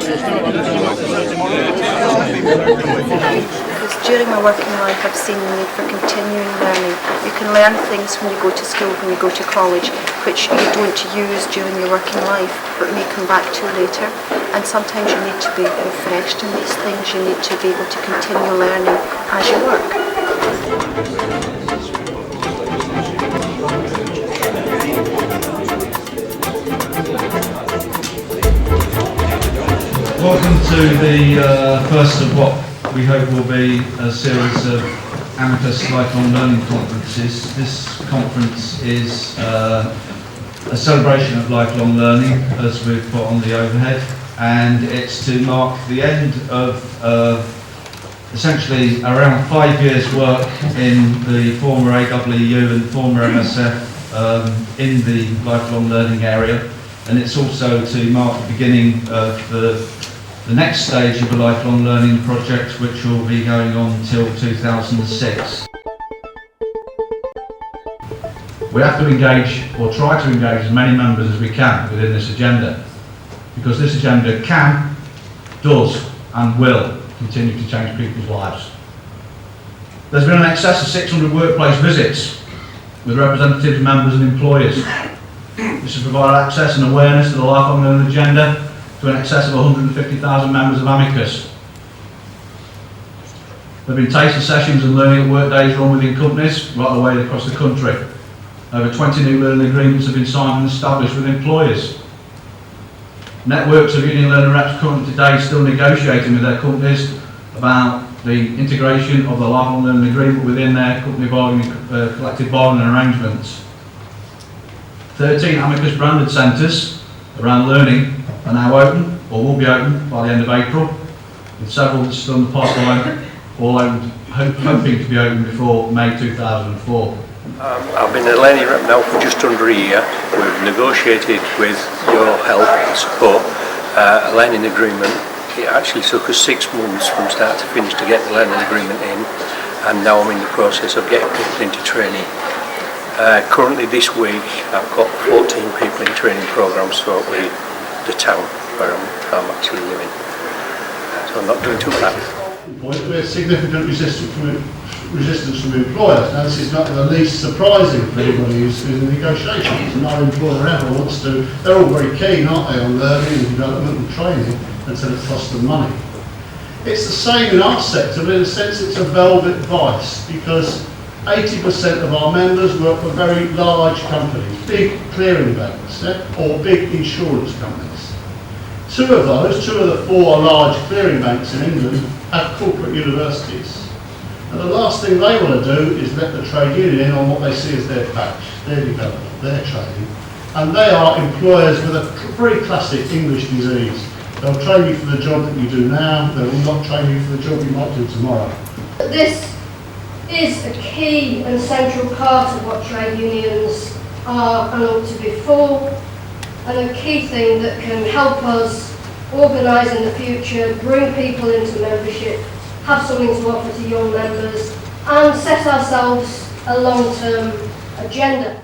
Because during my working life I've seen the need for continuing learning. You can learn things when you go to school, when you go to college, which you don't use during your working life, but may come back to later. And sometimes you need to be refreshed in these things. You need to be able to continue learning as you work. Welcome to the first of what we hope will be a series of Amicus lifelong learning conferences. This conference is a celebration of lifelong learning, as we've put on the overhead, and it's to mark the end of essentially around 5 years' work in the former AWEU and former MSF in the lifelong learning area, and it's also to mark the beginning of the next stage of a lifelong learning project, which will be going on until 2006. We have to engage, or try to engage, as many members as we can within this agenda, because this agenda can, does and will continue to change people's lives. There's been an excess of 600 workplace visits with representatives, members and employers. This has provided access and awareness to the lifelong learning agenda to an excess of 150,000 members of Amicus. There have been taster sessions and learning at work days run within companies right the way across the country. Over 20 new learning agreements have been signed and established with employers. Networks of union learner reps currently today still negotiating with their companies about the integration of the lifelong learning agreement within their company collective bargaining arrangements. 13 Amicus branded centres around learning are now open, or will be open by the end of April, with several still in the pipeline, all hoping to be open before May 2004. I've been a learning rep now for just under a year. We've negotiated with your help and support a learning agreement. It actually took us 6 months from start to finish to get the learning agreement in, and now I'm in the process of getting people into training. Currently this week I've got 14 people in training programs throughout the town where I'm actually living. So I'm not doing too bad. We're significant resistance from employers. Now this is not the least surprising for anybody who's in negotiations. No employer ever wants to, they're all very keen, aren't they, on learning and development and training until it costs them money. It's the same in our sector, but in a sense it's a velvet vice, because 80% of our members work for very large companies, big clearing banks, or big insurance companies. Two of the 4 large clearing banks in England have corporate universities. And the last thing they want to do is let the trade union in on what they see as their patch, their development, their training. And they are employers with a very classic English disease. They'll train you for the job that you do now, they will not train you for the job you might do tomorrow. This is a key and central part of what trade unions are and ought to be for, and a key thing that can help us organise in the future, bring people into membership, have something to offer to young members, and set ourselves a long-term agenda.